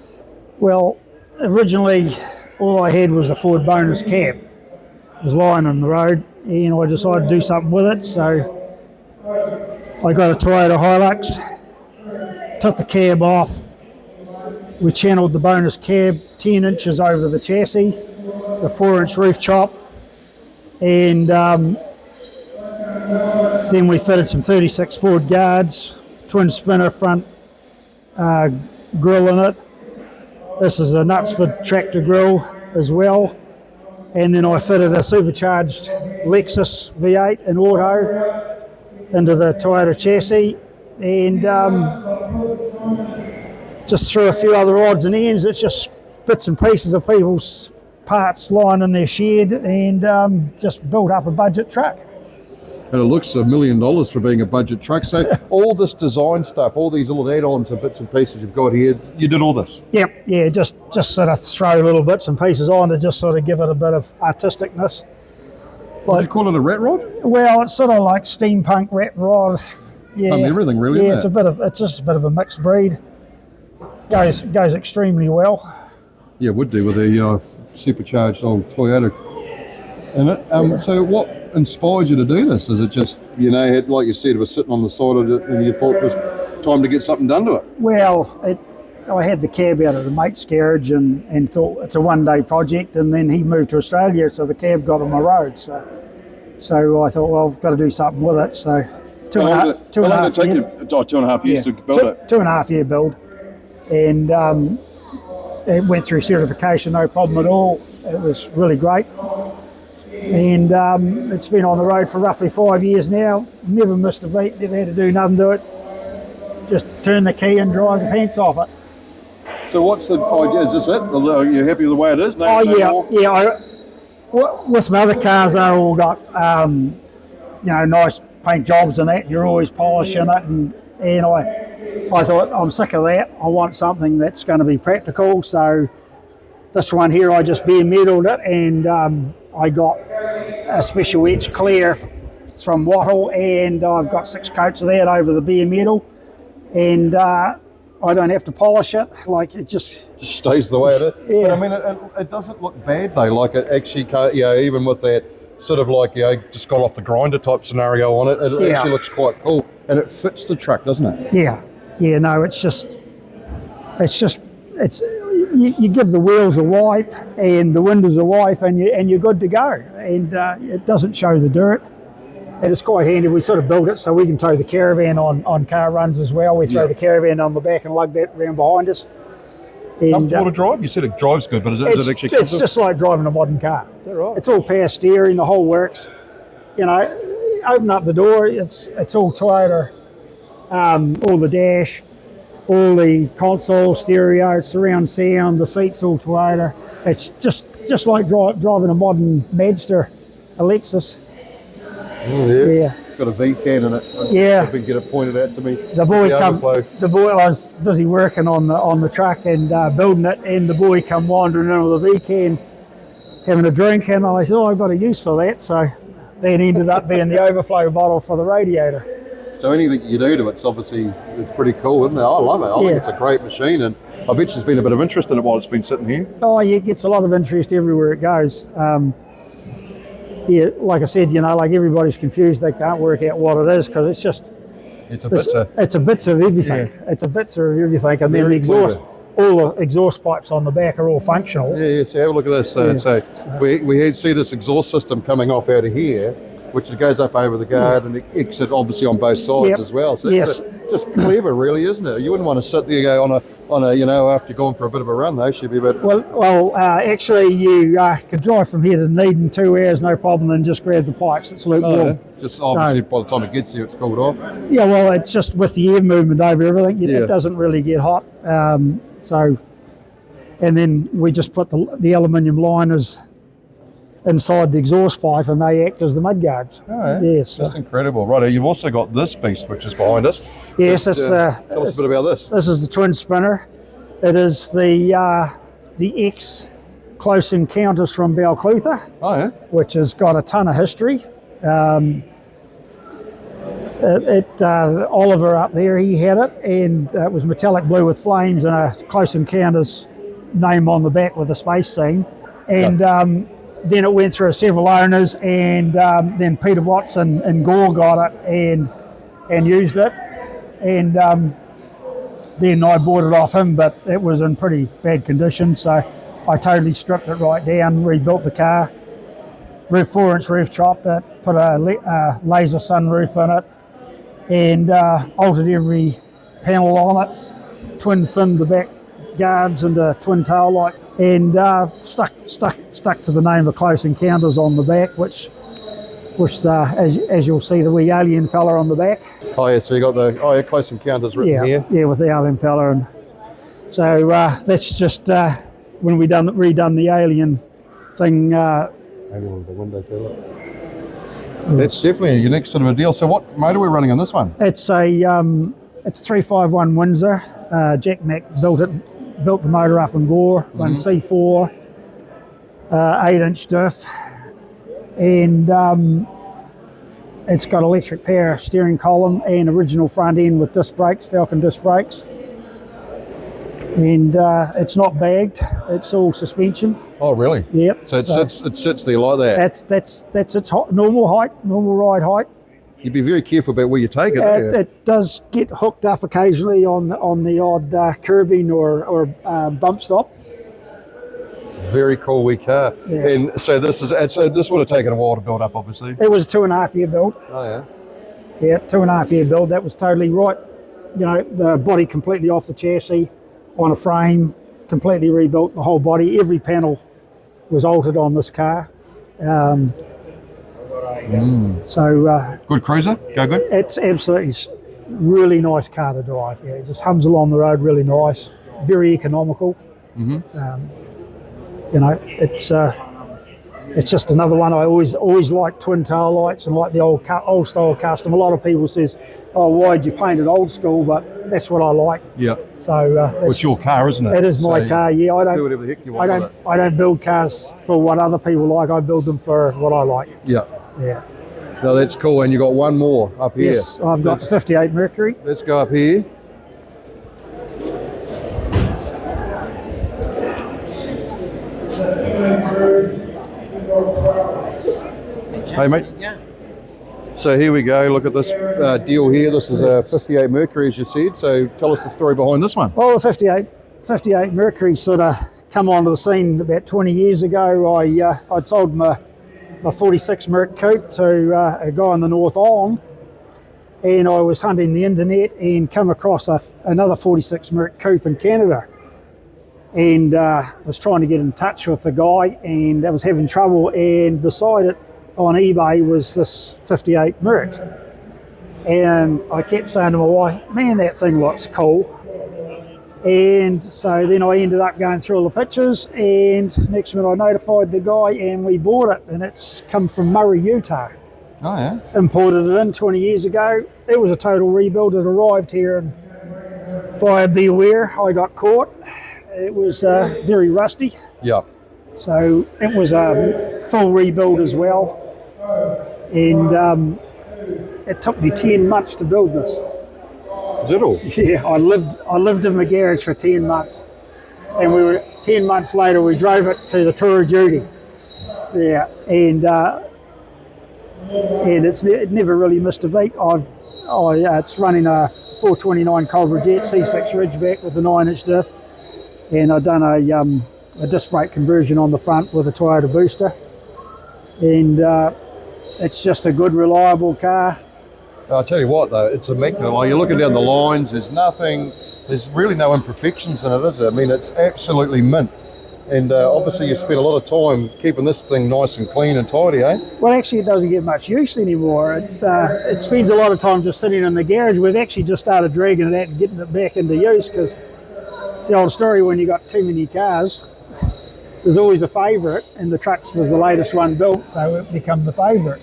Well, originally all I had was a Ford bonus cab. It was lying on the road and I decided to do something with it, so I got a Toyota Hilux, took the cab off, we channeled the bonus cab 10 inches over the chassis, the 4-inch roof chop, and then we fitted some 36 Ford guards, twin spinner front grill in it. This is a Knutsford tractor grill as well. And then I fitted a supercharged Lexus V8 in auto into the Toyota chassis, and just threw a few other odds and ends. It's just bits and pieces of people's parts lying in their shed, and just built up a budget truck. And it looks $1 million for being a budget truck. So all this design stuff, all these little add-ons and bits and pieces you've got here, you did all this? Yep, yeah, just sort of throw little bits and pieces on to just sort of give it a bit of artisticness. Would you call it a rat rod? Well, it's sort of like steampunk rat rod. Yeah, everything really. Yeah, isn't it? it's just a bit of a mixed breed. Goes extremely well. Yeah, it would do with a supercharged old Toyota in it. So what inspired you to do this? Is it just, like you said, it was sitting on the side of it and you thought it was time to get something done to it? Well, I had the cab out at a mate's garage and thought it's a one-day project, and then he moved to Australia, so the cab got on my road. So I thought, well, I've got to do something with it. So two and a half years. 2.5 years to build it? 2.5 year build. And it went through certification, no problem at all. It was really great. And it's been on the road for roughly 5 years now. Never missed a beat, never had to do nothing to it. Just turn the key and drive the pants off it. So what's the idea? Is this it? Are you happy with the way it is? With my other cars, they all got nice paint jobs and that. You're always polishing it, and I thought, I'm sick of that. I want something that's going to be practical. So this one here, I just bare metaled it, and I got a special etch clear from Wattle, and I've got 6 coats of that over the bare metal, and I don't have to polish it. Like, it just stays the way it is. Yeah. But I mean, it doesn't look bad though. Like, it actually can't, even with that sort of like, just got off the grinder type scenario on it, it actually looks quite cool, and it fits the truck, doesn't it? Yeah, no, it's you give the wheels a wipe and the windows a wipe, and you're good to go. And it doesn't show the dirt. And it's quite handy. We sort of built it so we can tow the caravan on car runs as well. We throw the caravan on the back and lug that around behind us. Comfortable to drive? You said it drives good, but is it actually comfortable? It's just like driving a modern car. Is that right? It's all power steering, the whole works. Open up the door, it's all Toyota. All the dash, all the console, stereo, surround sound, the seats all Toyota. It's just like driving a modern Mazda, a Lexus. Oh, yeah. It's got a V-can in it. Yeah. If we can get it pointed out to me. The boy, I was busy working on the truck and building it, and the boy come wandering in with a V-can, having a drink, and I said, I've got a use for that. So that ended up being the overflow bottle for the radiator. So anything you do to it's pretty cool, isn't it? I love it. I think it's a great machine, and I bet there's been a bit of interest in it while it's been sitting here. Oh, yeah, it gets a lot of interest everywhere it goes. Like I said, like everybody's confused. They can't work out what it is because it's just... It's a bits of everything. Yeah. It's a bits of everything. And then the exhaust, all the exhaust pipes on the back are all functional. Yeah, so have a look at this. So we see this exhaust system coming off out of here, which goes up over the guard and it exits obviously on both sides as well. So it's just clever, really, isn't it? You wouldn't want to sit there on a after you're going for a bit of a run, though. Should be a bit. Well, actually, you could drive from here to Dunedin 2 hours, no problem, and just grab the pipes. It's lukewarm. Just obviously by the time it gets here, it's cooled off. Yeah, well, it's just with the air movement over everything, it doesn't really get hot. And then we just put the aluminium liners inside the exhaust pipe, and they act as the mud guards. Oh, yeah. Yes, just incredible. Right, you've also got this beast which is behind us. Yes, tell us a bit about this. This is the twin spinner. It is the ex Close Encounters from Balclutha. Oh yeah. Which has got a ton of history. Oliver up there, he had it, and it was metallic blue with flames and a Close Encounters name on the back with a space thing. And then it went through several owners, and then Peter Watts and Gore got it and used it, and then I bought it off him, but it was in pretty bad condition, so I totally stripped it right down, rebuilt the car, 4-inch roof chopped it, put a laser sunroof in it, and altered every panel on it, twin finned the back guards into twin tail light, and stuck to the name of Close Encounters on the back, which as you'll see, the wee alien fella on the back. Oh yeah, so you got the Close Encounters written here. Yeah, with the alien fella, and so that's just when we redone the alien thing. Maybe a little window to it. That's definitely a unique sort of a deal. So what motor are we running on this one? It's a 351 Windsor. Jack Mack built the motor up in Gore, one C4, 8-inch diff, and it's got electric power steering column and original front end with disc brakes, Falcon disc brakes. And it's not bagged; it's all suspension. Oh, really? Yep. So it sits there like that. That's its normal height, normal ride height. You'd be very careful about where you take it. It does get hooked up occasionally on the odd curbing or bump stop. Very cool wee car. Yeah. And so this would have taken a while to build up, obviously. It was a 2.5 year build. Oh yeah. Yeah, 2.5 year build. That was totally right. You know, the body completely off the chassis, on a frame, completely rebuilt the whole body. Every panel was altered on this car. So Good cruiser. Go good. it's absolutely really nice car to drive. Yeah, it just hums along the road really nice, very economical. You know, it's just another one. I always like twin tail lights and like the old style custom. A lot of people says, "Oh, why'd you paint it old school?" But that's what I like. Yeah. So Well, it's your car, isn't it? it is my So car. Yeah, I do whatever the heck you want with it. I don't build cars for what other people like. I build them for what I like. Yeah. Yeah. No, that's cool. And you got one more up here. Yes, I've got the 58 Mercury. Let's go up here. Hey, mate. So here we go. Look at this deal here. This is a 58 Mercury, as you said. So tell us the story behind this one. Well, the 58 Mercury sort of come onto the scene about 20 years ago. I'd sold my 46 Merc coupe to a guy in the North Island, and I was hunting the internet and come across another 46 Merc coupe in Canada, and was trying to get in touch with the guy, and I was having trouble, and beside it on eBay was this 58 Merc, and I kept saying to my wife, "Man, that thing looks cool." And so then I ended up going through all the pictures, and next minute I notified the guy, and we bought it, and it's come from Murray, Utah. Oh, yeah. Imported it in 20 years ago. It was a total rebuild. It arrived here, and buyer beware, I got caught. It was very rusty, Yeah. so it was a full rebuild as well. And it took me 10 months to build this. Is it all? Yeah, I lived in my garage for 10 months, and 10 months later we drove it to the tour of duty. Yeah, and it never really missed a beat. It's running a 429 Cobra Jet C6 Ridgeback with a 9-inch diff, and I've done a disc brake conversion on the front with a Toyota booster, and it's just a good, reliable car. I'll tell you what, though, it's immaculate. Like, you're looking down the lines, there's really no imperfections in it, is there? I mean, it's absolutely mint. And obviously you spent a lot of time keeping this thing nice and clean and tidy, eh? Well, actually, it doesn't get much use anymore. It spends a lot of time just sitting in the garage. We've actually just started dragging it out and getting it back into use, because it's the old story, when you got too many cars, there's always a favourite, and the trucks was the latest one built, so it became the favourite.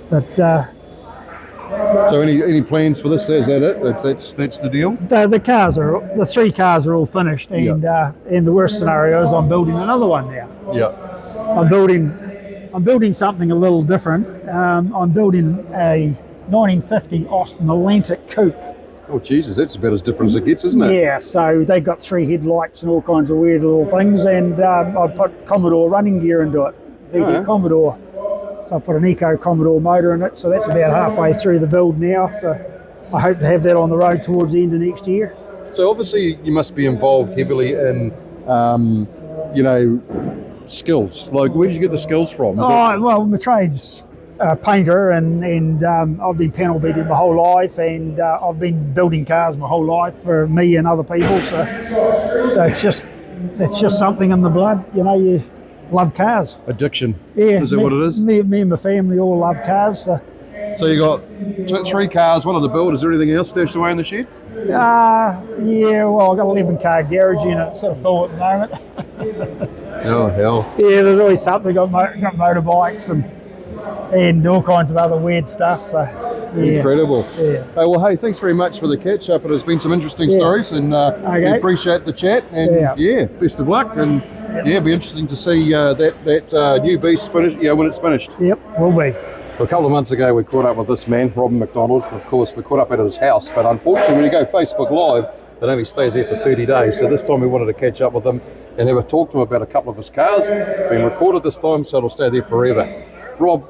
But So any plans for this? Is that it? That's the deal? the 3 cars are all finished, and the worst scenario is I'm building another one now. Yeah. I'm building something a little different. I'm building a 1950 Austin Atlantic coupe. Oh, Jesus, that's about as different as it gets, isn't it? Yeah, so they got 3 headlights and all kinds of weird little things, and I put Commodore running gear into it, VT Commodore. So I put an Eco Commodore motor in it, so that's about halfway through the build now. So I hope to have that on the road towards the end of next year. So obviously you must be involved heavily in, skills. Like, where did you get the skills from? Well, my trade's painter, and I've been panel beating my whole life, and I've been building cars my whole life for me and other people. So it's just something in the blood, you love cars. Addiction. Yeah, Is that what it is? Me and my family all love cars. So So you got 3 cars, one of the builders. Is there anything else stashed away in the shed? Yeah, well, I've got 11 car garage unit, sort of full at the moment. Oh, hell. Yeah, there's always something. Got motorbikes and all kinds of other weird stuff. So, yeah. Incredible. Yeah. Well, hey, thanks very much for the catch up. It has been some interesting stories, and we appreciate the chat. And best of luck. And it'll be interesting to see that new beast finish. When it's finished. Yep, will be. A couple of months ago, we caught up with this man, Robin McDonald. Of course, we caught up at his house, but unfortunately, when you go Facebook Live, it only stays there for 30 days. So this time we wanted to catch up with him and have a talk to him about a couple of his cars. Been recorded this time, so it'll stay there forever. Rob,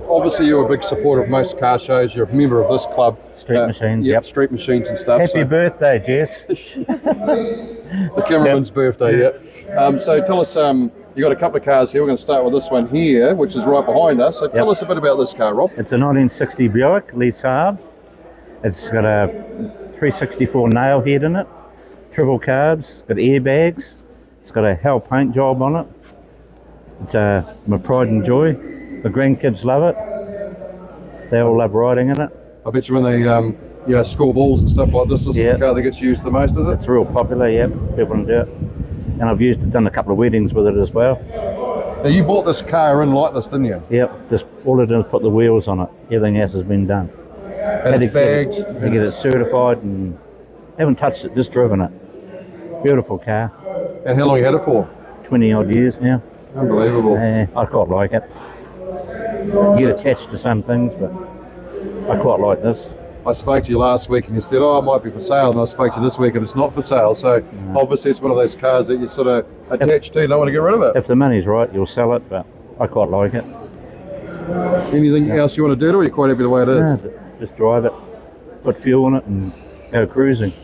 obviously you're a big supporter of most car shows. You're a member of this club. Street Machines, Yep, Street Machines and stuff. Happy birthday, Jess. The cameraman's birthday, yep. So tell us, you got a couple of cars here. We're going to start with this one here, which is right behind us. So tell us a bit about this car, Rob. It's a 1960 Buick, Lee Saab. It's got a 364 nail head in it, triple carbs, got airbags. It's got a hell paint job on it. It's my pride and joy. The grandkids love it. They all love riding in it. I bet you when they score balls and stuff like this, this is the car that gets used the most, is it? It's real popular, yeah. People want to do it. And I've done a couple of weddings with it as well. Now you bought this car in like this, didn't you? Yep, just all it did was put the wheels on it. Everything else has been done. And it's bagged. To get it certified, and haven't touched it, just driven it. Beautiful car. And how long you had it for? 20 odd years now. Unbelievable. I quite like it. You get attached to some things, but I quite like this. I spoke to you last week and you said, it might be for sale. And I spoke to you this week and it's not for sale. So obviously it's one of those cars that you sort of attached to, you don't want to get rid of it. If the money's right, you'll sell it, but I quite like it. Anything else you want to do to it, or are you quite happy the way it is? No, just drive it, put fuel in it and go cruising.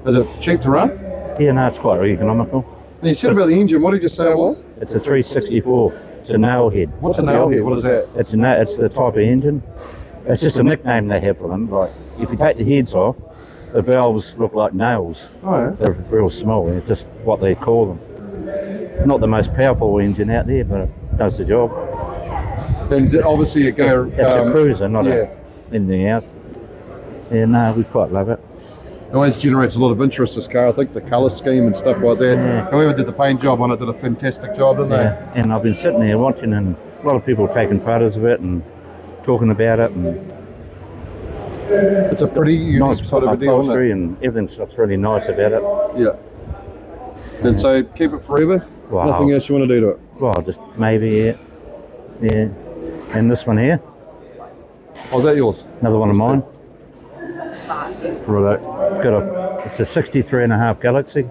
Is it cheap to run? Yeah, no, it's quite economical. And you said about the engine, what did you say it was? It's a 364. It's a nail head. What's a nail head? What is that? It's the type of engine. It's just a nickname they have for them. Like, if you take the heads off, the valves look like nails. Oh, yeah. They're real small. It's just what they call them. Not the most powerful engine out there, but it does the job. And obviously you go... It's a cruiser, not anything else. Yeah, no, we quite love it. It always generates a lot of interest, this car. I think the colour scheme and stuff like that. Yeah. Whoever did the paint job on it did a fantastic job, didn't they? And I've been sitting there watching, and a lot of people taking photos of it and talking about it. And it's a pretty unique nice sort of a deal, isn't it? and everything looks really nice about it. Yeah. And so keep it forever? Wow. Nothing else you want to do to it? Well, just maybe, yeah. And this one here, Oh, is that yours? another one of mine. Right. It's a 63.5 Galaxy.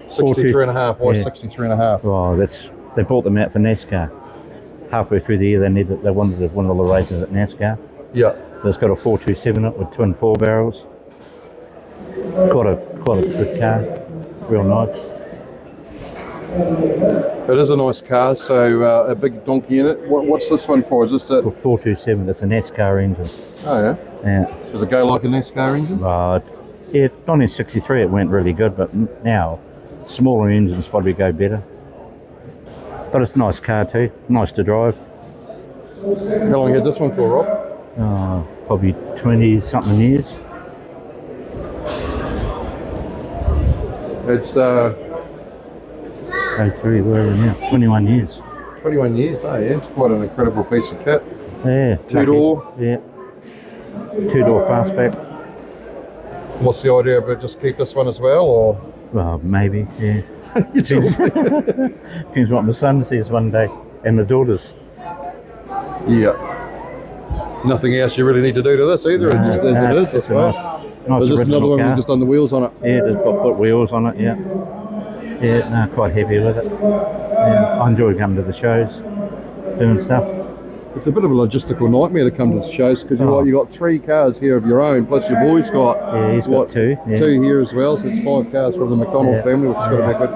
63.5. Why Yeah. 63.5? Oh, they bought them out for NASCAR. Halfway through the year, they wanted to win all the races at NASCAR. Yeah. It's got a 427 in it with twin 4 barrels. Quite a good car. Real nice. It is a nice car, so a big donkey in it. What's this one for? Is this a... 427. It's a NASCAR engine. Oh, yeah. Yeah. Does it go like a NASCAR engine? Yeah, 1963 it went really good, but now smaller engines probably go better. But it's a nice car too, nice to drive. How long you had this one for, Rob? Probably 20 something years. It's 03, where are we now? 21 years. 21 years. Oh, yeah. It's quite an incredible piece of kit. Yeah. Two-door? Yeah. Two-door fastback. What's the idea of it? Just keep this one as well, or? Well, maybe, yeah. Depends what my son says one day, and the daughters. Yeah. Nothing else you really need to do to this either, just as it is, I suppose. Nice Is this original another one car. with just on the wheels on it? Yeah, just put wheels on it, yeah. Yeah, no, quite happy with it. Yeah, I enjoy coming to the shows, doing stuff. It's a bit of a logistical nightmare to come to the shows because you got 3 cars here of your own, plus your boy's got He's got 2. Yeah. 2 here as well, so it's 5 cars from the McDonald family, which has got to be a good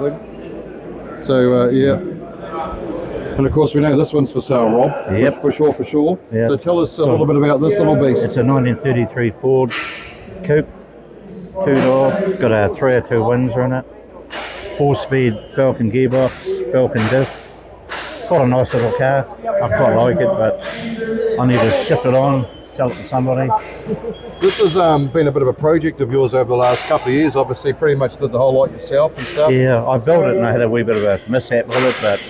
thing. So and of course we know this one's for sale, Rob. Yep. For sure. Yep. So tell us a little bit about this little beast. It's a 1933 Ford Coupe, 2-door. It's got a 302 Windsor in it, 4-speed Falcon gearbox, Falcon diff, quite a nice little car. I quite like it, but I need to shift it on, sell it to somebody. This has been a bit of a project of yours over the last couple of years. Obviously, pretty much did the whole lot yourself and stuff. Yeah, I built it and I had a wee bit of a mishap with it, but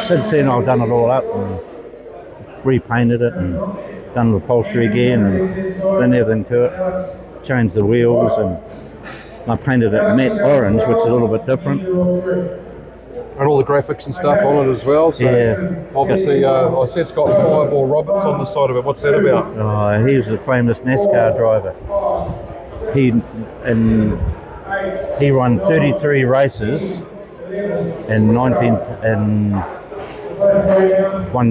since then I've done it all up and repainted it and done the upholstery again and done everything to it. Changed the wheels and I painted it matte orange, which is a little bit different. And all the graphics and stuff on it as well. So Yeah. obviously, I see it's got Fireball Roberts on the side of it. What's that about? He was a famous NASCAR driver. He won 33 races in 1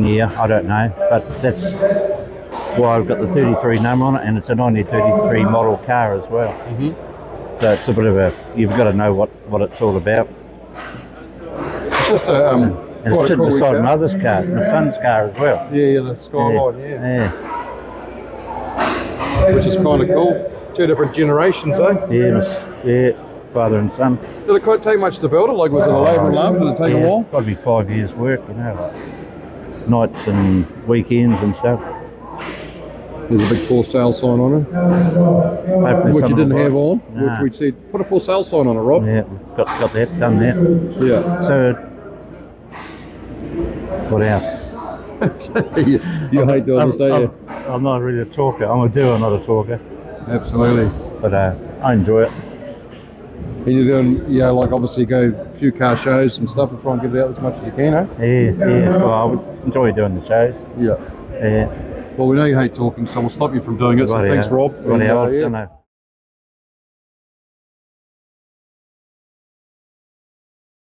year, I don't know, but that's why I've got the 33 number on it, and it's a 1933 model car as well. So it's a bit of a, you've got to know what it's all about. It's just a And it's quite a sitting cool beside car. my other's car, my son's car as well. Yeah, the Skyline, Yeah. which is kind of cool. Two different generations, eh? Yeah, father and son. Did it quite take much to build it? Like, was it a labour of love? Did it take a while? Probably 5 years' work, you know, like nights and weekends and stuff. There's a big for sale sign on it, Hopefully which you someone didn't will have buy it. on, Nah. which we'd said, put a for sale sign on it, Rob. Yeah, got that, done that. Yeah. So, what else? you hate doing this, don't you? I'm not really a talker. I'm a doer, not a talker. Absolutely. But I enjoy it. And you're doing, like obviously go a few car shows and stuff and try and get it out as much as you can, eh? Yeah. Well, I would enjoy doing the shows. Yeah. Yeah. Well, we know you hate talking, so we'll stop you from doing it. So Righty-o. thanks, Rob. Righty-o. And, Dunno.